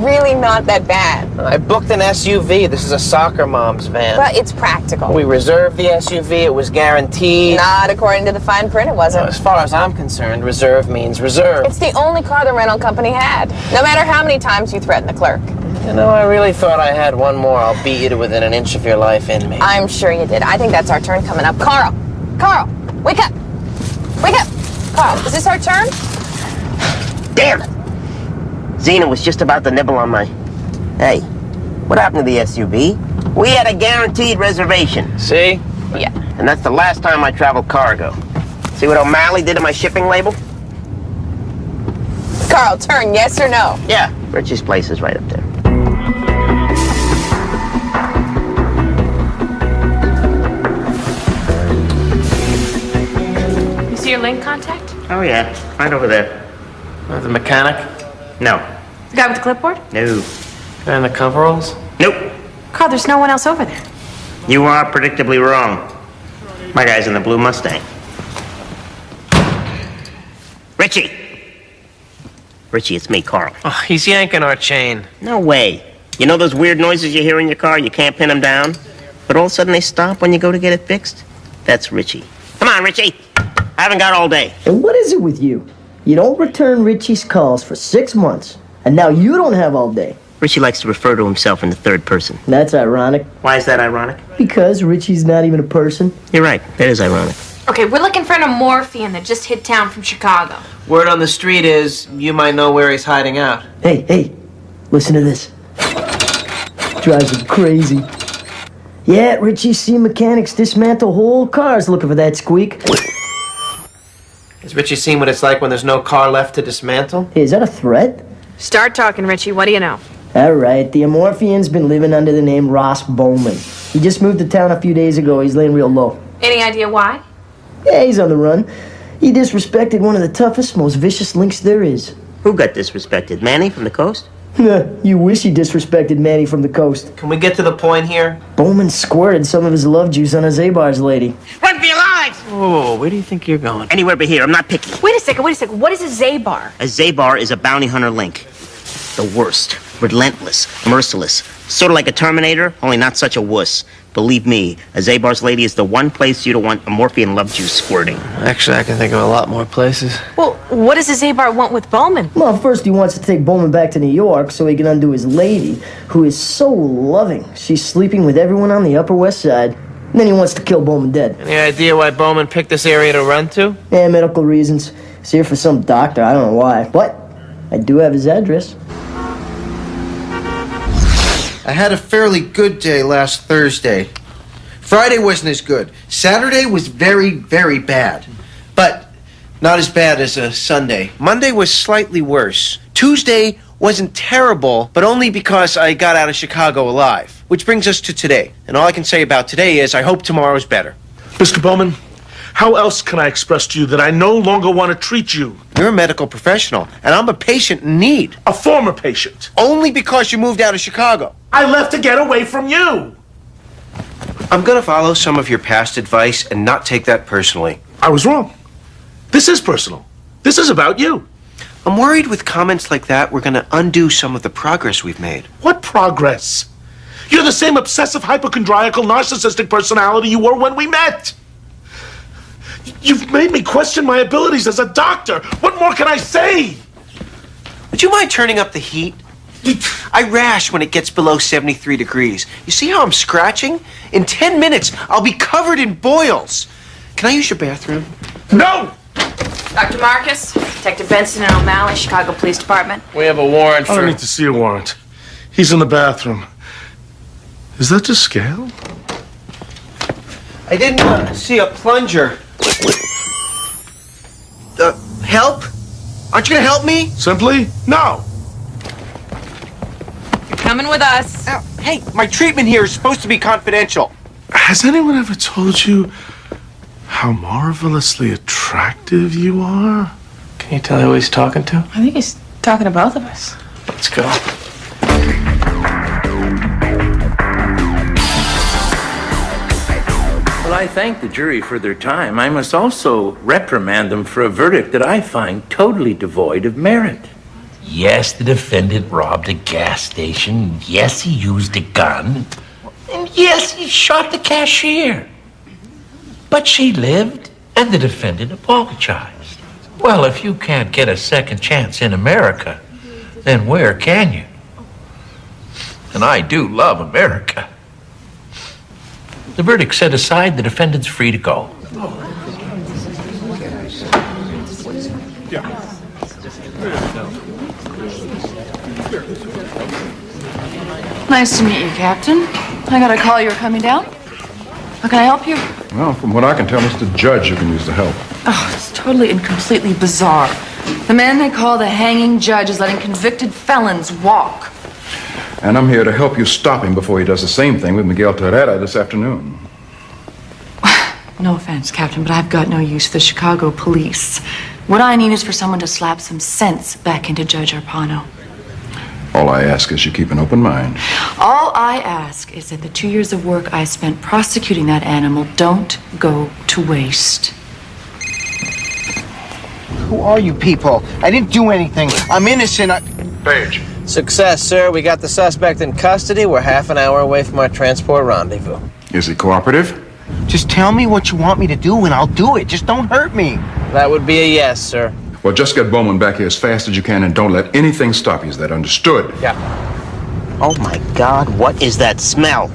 really not that bad. I booked an SUV. This is a soccer mom's van. But it's practical. We reserved the SUV. It was guaranteed. Not according to the fine print, it wasn't. As far as I'm concerned, reserve means reserve. It's the only car the rental company had, no matter how many times you threaten the clerk. You know, I really thought I had one more. I'll beat you to within an inch of your life in me. I'm sure you did. I think that's our turn coming up. Carl! Carl! Wake up! Wake up! Carl, is this our turn? Damn it! Zena was just about to nibble on my... Hey, what happened to the SUV? We had a guaranteed reservation. See? Yeah. And that's the last time I traveled cargo. See what O'Malley did to my shipping label? Carl, turn, yes or no? Yeah, Richie's place is right up there. You see your link contact? Oh yeah, right over there. The mechanic? No. The guy with the clipboard? No. And the coveralls? Nope. Carl, there's no one else over there. You are predictably wrong. My guy's in the blue Mustang. Richie! Richie, it's me, Carl. Oh, he's yanking our chain. No way. You know those weird noises you hear in your car? You can't pin them down? But all of a sudden they stop when you go to get it fixed? That's Richie. Come on, Richie. I haven't got all day. And what is it with you? You don't return Richie's calls for 6 months, and now you don't have all day. Richie likes to refer to himself in the third person. That's ironic. Why is that ironic? Because Richie's not even a person. You're right. That is ironic. Okay, we're looking for an Amorphian that just hit town from Chicago. Word on the street is you might know where he's hiding out. Hey, listen to this. Drives him crazy. Yeah, Richie's seen mechanics dismantle whole cars looking for that squeak. Has Richie seen what it's like when there's no car left to dismantle? Hey, is that a threat? Start talking, Richie. What do you know? All right, the Amorphian's been living under the name Ross Bowman. He just moved to town a few days ago. He's laying real low. Any idea why? Yeah, he's on the run. He disrespected one of the toughest, most vicious links there is. Who got disrespected? Manny from the coast? You wish he disrespected Manny from the coast. Can we get to the point here? Bowman squirted some of his love juice on a Zabar's lady. Run for your lives! Oh, where do you think you're going? Anywhere but here. I'm not picky. Wait a second. What is a Zabar? A Zabar is a bounty hunter link. The worst. Relentless. Merciless. Sort of like a Terminator, only not such a wuss. Believe me, a Zabar's lady is the one place you don't want Amorphian love juice squirting. Actually, I can think of a lot more places. Well, what does a Zabar want with Bowman? Well, first he wants to take Bowman back to New York so he can undo his lady, who is so loving. She's sleeping with everyone on the Upper West Side. And then he wants to kill Bowman dead. Any idea why Bowman picked this area to run to? Yeah, medical reasons. He's here for some doctor, I don't know why. But I do have his address. I had a fairly good day last Thursday. Friday wasn't as good. Saturday was very, very bad. But not as bad as a Sunday. Monday was slightly worse. Tuesday wasn't terrible, but only because I got out of Chicago alive. Which brings us to today. And all I can say about today is I hope tomorrow's better. Mr. Bowman, how else can I express to you that I no longer want to treat you? You're a medical professional, and I'm a patient in need. A former patient. Only because you moved out of Chicago. I left to get away from you. I'm gonna follow some of your past advice and not take that personally. I was wrong. This is personal. This is about you. I'm worried with comments like that we're gonna undo some of the progress we've made. What progress? You're the same obsessive, hypochondriacal, narcissistic personality you were when we met. You've made me question my abilities as a doctor. What more can I say? Would you mind turning up the heat? I rash when it gets below 73 degrees. You see how I'm scratching? In 10 minutes, I'll be covered in boils. Can I use your bathroom? No! Dr. Marcus, Detective Benson and O'Malley, Chicago Police Department. We have a warrant for... I don't need to see a warrant. He's in the bathroom. Is that to scale? I didn't see a plunger. Help? Aren't you gonna help me? Simply, no. You're coming with us. Hey, my treatment here is supposed to be confidential. Has anyone ever told you how marvelously attractive you are? Can you tell who he's talking to? I think he's talking to both of us. Let's go. Well, I thank the jury for their time. I must also reprimand them for a verdict that I find totally devoid of merit. Yes, the defendant robbed a gas station. Yes, he used a gun. And yes, he shot the cashier. But she lived, and the defendant apologized. Well, if you can't get a second chance in America, then where can you? And I do love America. The verdict set aside, the defendant's free to go. Nice to meet you, Captain. I got a call you were coming down. How can I help you? Well, from what I can tell, Mr. Judge, you can use the help. Oh, it's totally and completely bizarre. The man they call the hanging judge is letting convicted felons walk. And I'm here to help you stop him before he does the same thing with Miguel Terrera this afternoon. No offense, Captain, but I've got no use for the Chicago police. What I need is for someone to slap some sense back into Judge Arpano. All I ask is you keep an open mind. All I ask is that the 2 years of work I spent prosecuting that animal don't go to waste. Who are you people? I didn't do anything. I'm innocent. Page. Success, sir. We got the suspect in custody. We're half an hour away from our transport rendezvous. Is he cooperative? Just tell me what you want me to do and I'll do it. Just don't hurt me. That would be a yes, sir. Well, just get Bowman back here as fast as you can and don't let anything stop you. Is that understood? Yeah. Oh my God, what is that smell?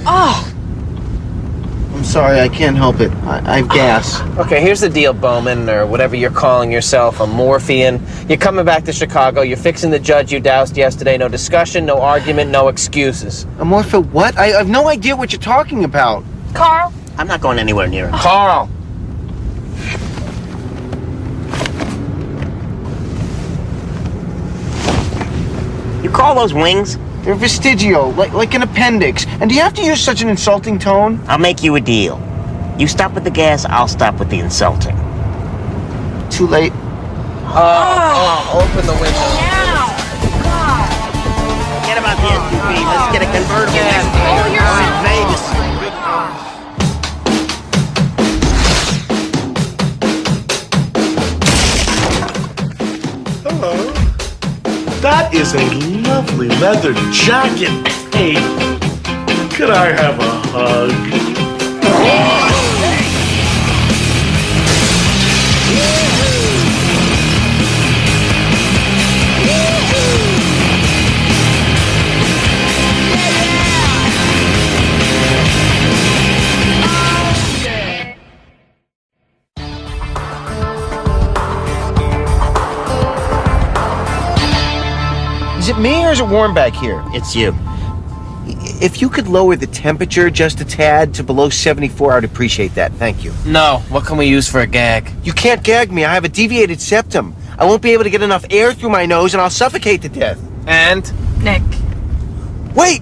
Oh! I'm sorry, I can't help it. I've gas. Okay, here's the deal, Bowman, or whatever you're calling yourself, a morphian. You're coming back to Chicago. You're fixing the judge you doused yesterday. No discussion, no argument, no excuses. A morpho what? I have no idea what you're talking about. Carl? I'm not going anywhere near him. Carl! You call those wings? They're vestigial, like an appendix. And do you have to use such an insulting tone? I'll make you a deal. You stop with the gas, I'll stop with the insulting. Too late. Open the window. Forget about the SUV. Let's get a convertible next time. Oh, you're in Vegas. Hello. That is a lovely leather jacket. Hey, could I have a hug? Is it me or is it warm back here? It's you. If you could lower the temperature just a tad to below 74, I'd appreciate that. Thank you. No, what can we use for a gag? You can't gag me. I have a deviated septum. I won't be able to get enough air through my nose and I'll suffocate to death. And? Nick. Wait!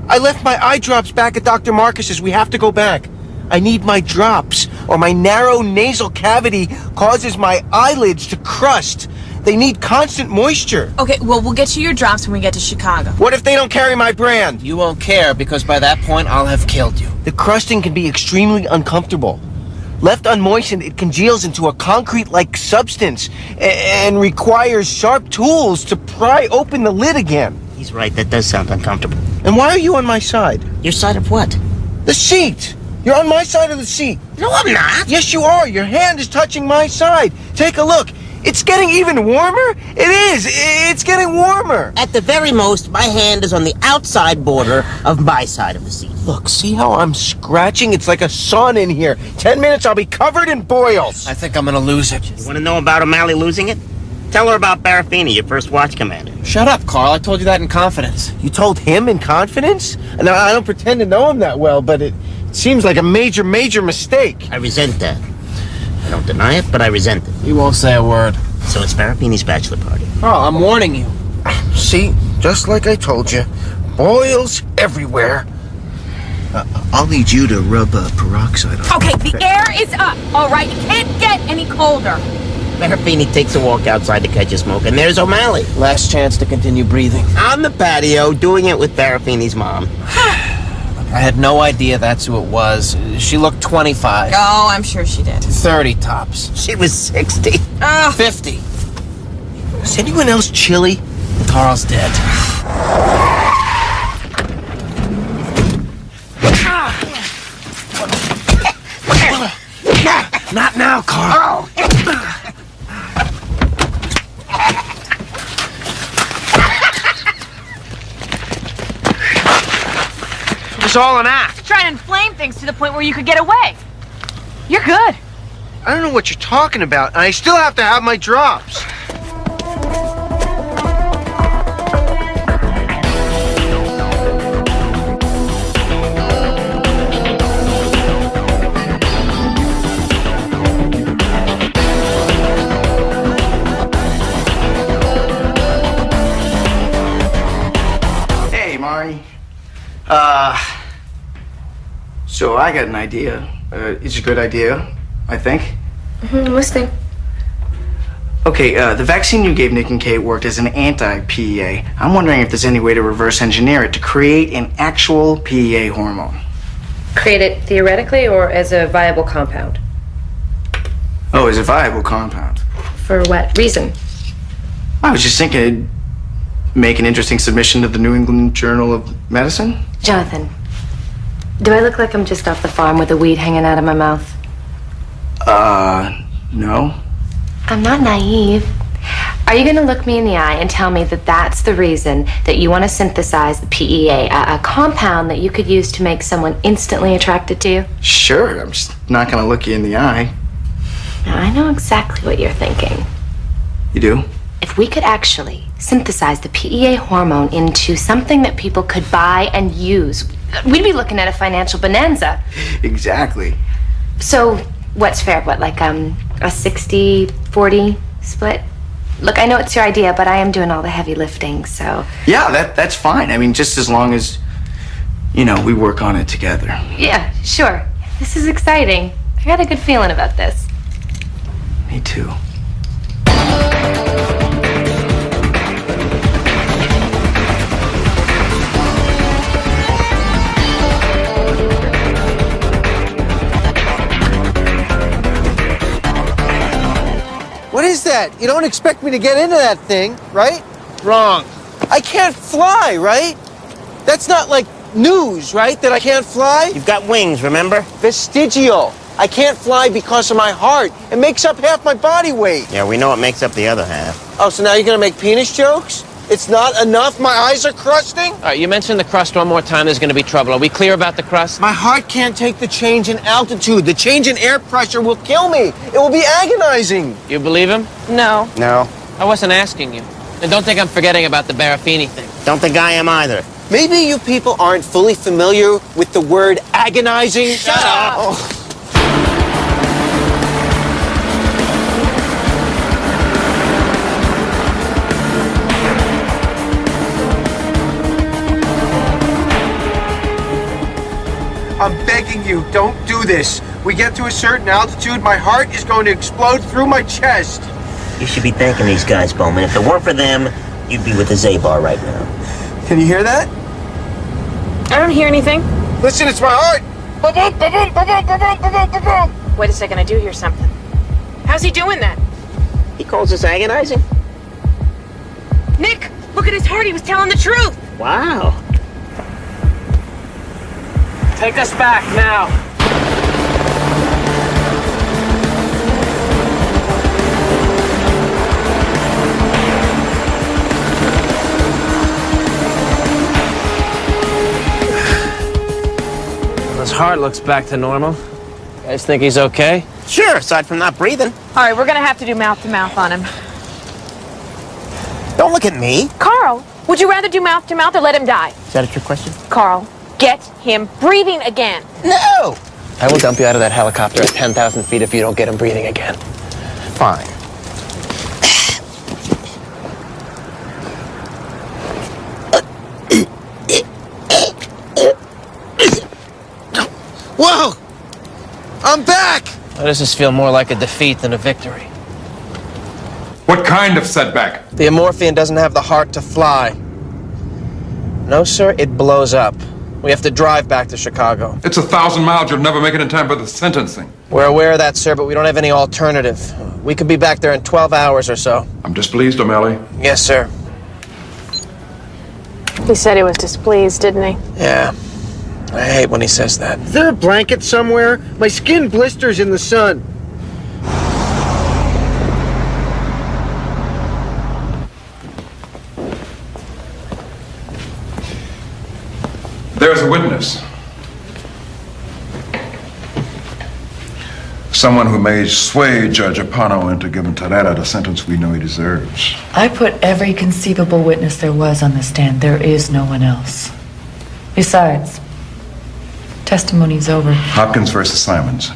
I left my eye drops back at Dr. Marcus's. We have to go back. I need my drops, or my narrow nasal cavity causes my eyelids to crust. They need constant moisture. Okay, well, we'll get you your drops when we get to Chicago. What if they don't carry my brand? You won't care, because by that point, I'll have killed you. The crusting can be extremely uncomfortable. Left unmoistened, it congeals into a concrete-like substance and requires sharp tools to pry open the lid again. He's right, that does sound uncomfortable. And why are you on my side? Your side of what? The seat! You're on my side of the seat. No, I'm not. Yes, you are. Your hand is touching my side. Take a look. It's getting even warmer? It is. It's getting warmer. At the very most, my hand is on the outside border of my side of the seat. Look, see how I'm scratching? It's like a sauna in here. 10 minutes, I'll be covered in boils. I think I'm gonna lose it. You want to know about O'Malley losing it? Tell her about Barafini, your first watch commander. Shut up, Carl. I told you that in confidence. You told him in confidence? Now, I don't pretend to know him that well, but it seems like a major, major mistake. I resent that. I don't deny it, but I resent it. You won't say a word. So it's Barafini's bachelor party. Carl, I'm warning you. See? Just like I told you. Boils everywhere. I'll need you to rub peroxide on. Okay, the air is up, all right? It can't get any colder. Barafini takes a walk outside to catch a smoke, and there's O'Malley. Last chance to continue breathing. On the patio, doing it with Barafini's mom. I had no idea that's who it was. She looked 25. Oh, I'm sure she did. 30 tops. She was 60. 50. Is anyone else chilly? Carl's dead. Not now, Carl. It was all an act. Trying to inflame things to the point where you could get away. You're good. I don't know what you're talking about, and I still have to have my drops. Hey, Mari. So I got an idea. It's a good idea, I think. Listening. Okay, the vaccine you gave Nick and Kate worked as an anti-PEA. I'm wondering if there's any way to reverse engineer it to create an actual PEA hormone. Create it theoretically or as a viable compound? Oh, as a viable compound. For what reason? I was just thinking it'd make an interesting submission to the New England Journal of Medicine. Jonathan, do I look like I'm just off the farm with a weed hanging out of my mouth? No. I'm not naive. Are you going to look me in the eye and tell me that that's the reason that you want to synthesize the PEA, a compound that you could use to make someone instantly attracted to you? Sure, I'm just not going to look you in the eye. Now, I know exactly what you're thinking. You do? If we could actually synthesize the PEA hormone into something that people could buy and use, we'd be looking at a financial bonanza. Exactly. So, what's fair? What, like a 60-40 split? Look, I know it's your idea, but I am doing all the heavy lifting, so... Yeah, that's fine. I mean, just as long as, you know, we work on it together. Yeah, sure. This is exciting. I got a good feeling about this. Me too. What is that? You don't expect me to get into that thing, right? Wrong. I can't fly, right? That's not like news, right? That I can't fly? You've got wings, remember? Vestigial. I can't fly because of my heart. It makes up half my body weight. Yeah, we know it makes up the other half. Oh, so now you're gonna make penis jokes? It's not enough? My eyes are crusting? All right, you mentioned the crust one more time. There's going to be trouble. Are we clear about the crust? My heart can't take the change in altitude. The change in air pressure will kill me. It will be agonizing. You believe him? No. No. I wasn't asking you. And don't think I'm forgetting about the Barafini thing. Don't think I am either. Maybe you people aren't fully familiar with the word agonizing. Shut up! Oh. I'm begging you, don't do this. We get to a certain altitude, my heart is going to explode through my chest. You should be thanking these guys, Bowman. If it weren't for them, you'd be with the Zabar right now. Can you hear that? I don't hear anything. Listen, it's my heart. Ba-boom, ba-boom, ba-boom, ba-boom, ba-boom, ba-boom. Wait a second, I do hear something. How's he doing that? He calls us agonizing? Nick, look at his heart. He was telling the truth. Wow. Take us back now. His heart looks back to normal. You guys think he's okay? Sure, aside from not breathing. All right, we're going to have to do mouth-to-mouth on him. Don't look at me. Carl, would you rather do mouth-to-mouth or let him die? Is that a trick question? Carl, get him breathing again. No! I will dump you out of that helicopter at 10,000 feet if you don't get him breathing again. Fine. Whoa! I'm back! Why does this feel more like a defeat than a victory? What kind of setback? The Amorphian doesn't have the heart to fly. No, sir, it blows up. We have to drive back to Chicago. It's 1,000 miles. You'll never make it in time for the sentencing. We're aware of that, sir, but we don't have any alternative. We could be back there in 12 hours or so. I'm displeased, O'Malley. Yes, sir. He said he was displeased, didn't he? Yeah. I hate when he says that. Is there a blanket somewhere? My skin blisters in the sun. There's a witness. Someone who may sway Judge Apano into giving Terrera the sentence we know he deserves. I put every conceivable witness there was on the stand. There is no one else. Besides, testimony's over. Hopkins versus Simons.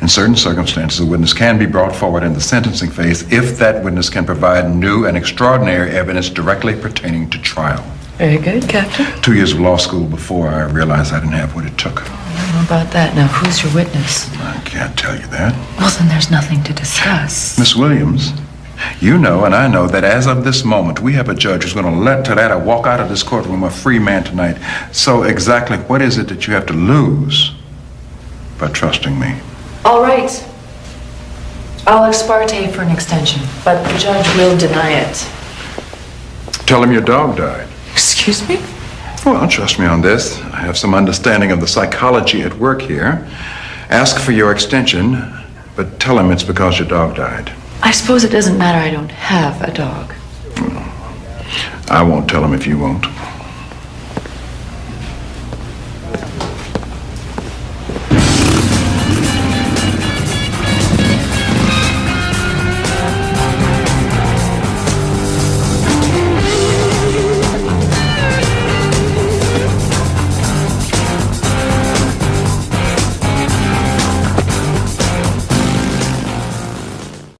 In certain circumstances, a witness can be brought forward in the sentencing phase if that witness can provide new and extraordinary evidence directly pertaining to trial. Very good, Captain. 2 years of law school before I realized I didn't have what it took. I don't know about that. Now, who's your witness? I can't tell you that. Well, then there's nothing to discuss. Miss Williams, you know and I know that as of this moment, we have a judge who's going to let Terrera walk out of this courtroom a free man tonight. So exactly what is it that you have to lose by trusting me? All right. I'll ex parte for an extension, but the judge will deny it. Tell him your dog died. Excuse me? Well, trust me on this. I have some understanding of the psychology at work here. Ask for your extension, but tell him it's because your dog died. I suppose it doesn't matter I don't have a dog. I won't tell him if you won't.